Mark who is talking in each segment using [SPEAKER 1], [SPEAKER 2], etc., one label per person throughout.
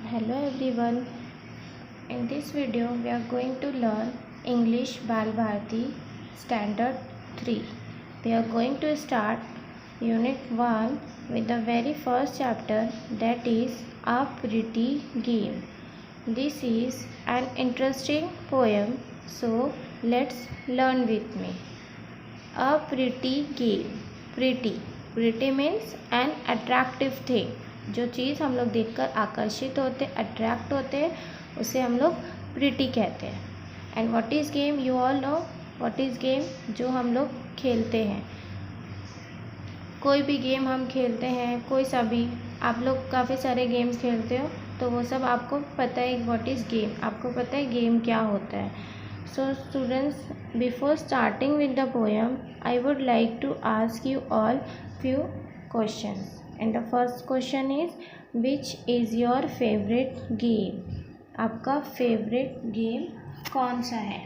[SPEAKER 1] Hello everyone. In this video we are going to learn English Bal Bharati Standard 3. We are going to start Unit 1 with the very first chapter, that is A Pretty Game. This is an interesting poem, so let's learn with me. A pretty game. Pretty means an attractive thing. जो चीज़ हम लोग देखकर आकर्षित होते, attract होते हैं, उसे हम लोग प्रिटी कहते हैं. And what is game? You all know what is game. जो हम लोग खेलते हैं, कोई भी गेम हम खेलते हैं, कोई सा भी, आप लोग काफ़ी सारे गेम्स खेलते हो, तो वो सब आपको पता है व्हाट इज़ गेम, आपको पता है गेम क्या होता है. So students, before starting with the poem, I would like to ask you all few questions. And the first question is, which is your favorite game? आपका favorite game कौन सा है?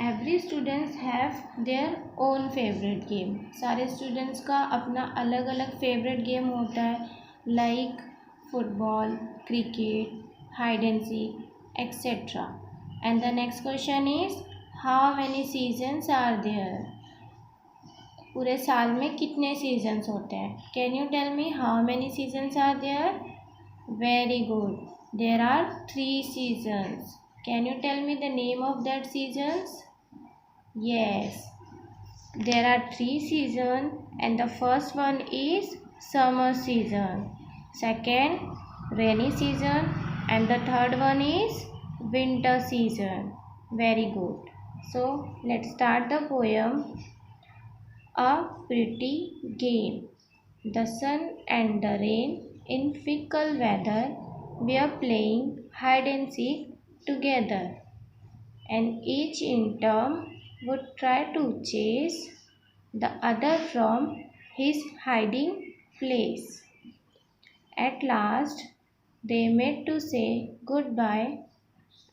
[SPEAKER 1] Every students have their own favorite game. सारे students का अपना अलग अलग favorite game होता है, like football, cricket, hide and seek, etc. And the next question is, how many seasons are there? पूरे साल में कितने सीजन्स होते हैं? Can you tell me how many seasons are there? Very good, there are 3 seasons. Can you tell me the name of that seasons? yes, there are 3 seasons, and the first one is summer season, second rainy season, and the third one is winter season. Very good. So let's start the poem. A pretty game. The sun and the rain in fickle weather were playing hide and seek together, and each in turn would try to chase the other from his hiding place. At last they met to say goodbye,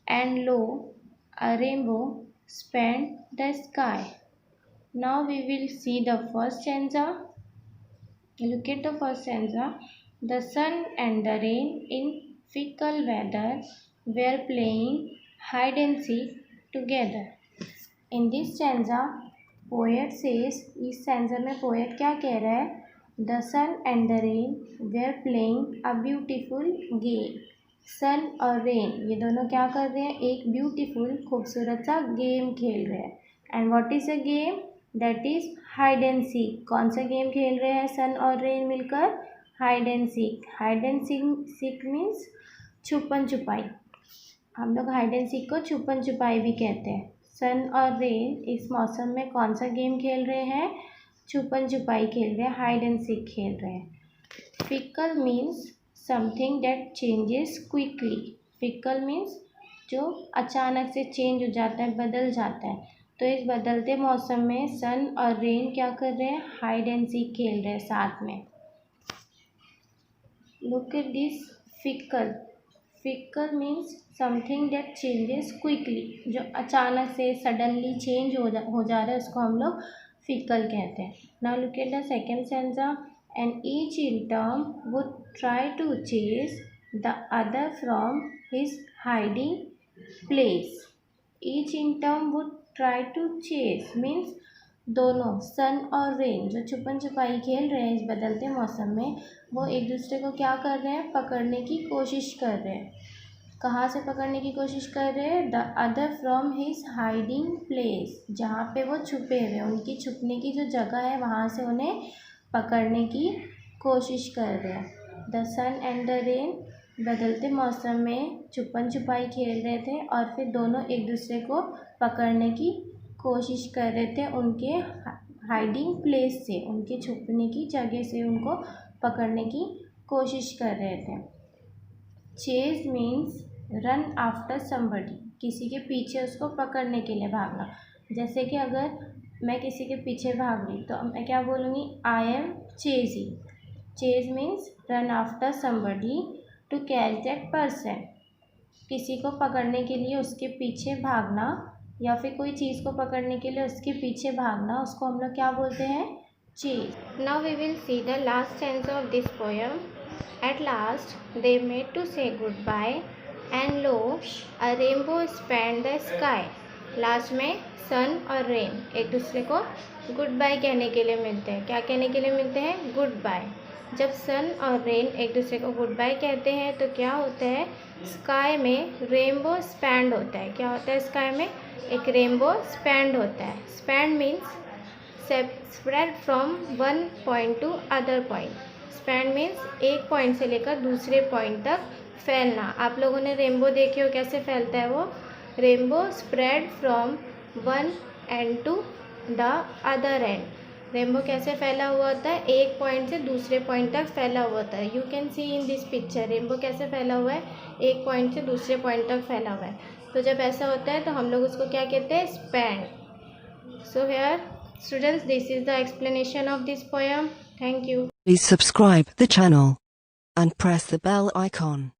[SPEAKER 1] and lo, a rainbow spanned the sky. Now we will see the first stanza. Look at the first stanza. The sun and the rain in fickle weather were playing hide and seek together. In this stanza, poet says, इस stanza में poet क्या कह रहा है? The sun and the rain were playing a beautiful game. सन और rain ये दोनों क्या कर रहे हैं? एक ब्यूटीफुल खूबसूरत सा गेम खेल रहे हैं. And what is a game? That is hide and seek. कौन सा गेम खेल रहे हैं सन और रेन मिलकर? Hide and seek. Hide and seek means छुपन छुपाई. हम लोग हाइड एंड सीक को छुपन छुपाई भी कहते हैं. सन और रेन इस मौसम में कौन सा गेम खेल रहे हैं? छुपन छुपाई खेल रहे हैं, हाइड एंड सीक खेल रहे हैं. Fickle means something that changes quickly. Fickle means जो अचानक से चेंज हो जाता है, बदल जाता है. तो इस बदलते मौसम में सन और रेन क्या कर रहे हैं? हाइड एंड सीक खेल रहे हैं साथ में. Look at this fickle. Fickle means something that changes quickly. जो अचानक से सडनली चेंज हो जा रहा है, उसको हम लोग फिकल कहते हैं. Now look at the second stanza. And each in turn would try to chase the other from his hiding place. Each in turn would try to chase means दोनों सन और रेन जो छुपन छुपाई खेल रहे हैं इस बदलते मौसम में, वो एक दूसरे को क्या कर रहे हैं? पकड़ने की कोशिश कर रहे हैं. कहाँ से पकड़ने की कोशिश कर रहे हैं? The other from his hiding place. जहाँ पे वो छुपे हुए, उनकी छुपने की जो जगह है वहाँ से उन्हें पकड़ने की कोशिश कर रहे हैं. The sun and the rain बदलते मौसम में छुपन छुपाई खेल रहे थे, और फिर दोनों एक दूसरे को पकड़ने की कोशिश कर रहे थे. उनके हाइडिंग प्लेस से, उनके छुपने की जगह से उनको पकड़ने की कोशिश कर रहे थे. Chase means run after somebody. किसी के पीछे उसको पकड़ने के लिए भागना. जैसे कि अगर मैं किसी के पीछे भाग रही तो मैं क्या बोलूँगी? I am chasing. Chase means run after somebody to catch that person. किसी को पकड़ने के लिए उसके पीछे भागना, या फिर कोई चीज़ को पकड़ने के लिए उसके पीछे भागना, उसको हम लोग क्या बोलते हैं? Chase. Now we will see the last stanza of this poem. At last they made to say goodbye, and lo, a rainbow spanned the sky. Last में सन और रेन एक दूसरे को गुड बाय कहने के लिए मिलते हैं. क्या कहने के लिए मिलते हैं? Good bye. जब सन और रेन एक दूसरे को गुड बाय कहते हैं तो क्या होता है? स्काई में रेनबो स्पैंड होता है. क्या होता है? स्काई में एक रेनबो स्पैंड होता है. Spend means spread from one point two other point. Spend means एक पॉइंट से लेकर दूसरे पॉइंट तक फैलना. आप लोगों ने रेनबो देखे हो कैसे फैलता है वो? Rainbow spread from one end to the other end. Rainbow कैसे फैला हुआ होता है? एक पॉइंट से दूसरे पॉइंट तक फैला हुआ होता है. You can see in this picture rainbow कैसे फैला हुआ है? एक पॉइंट से दूसरे पॉइंट तक फैला हुआ है. तो जब ऐसा होता है तो हम लोग उसको क्या कहते हैं? Span. So here students, this is the explanation of this poem. Thank you.
[SPEAKER 2] Please subscribe the channel and press the bell icon.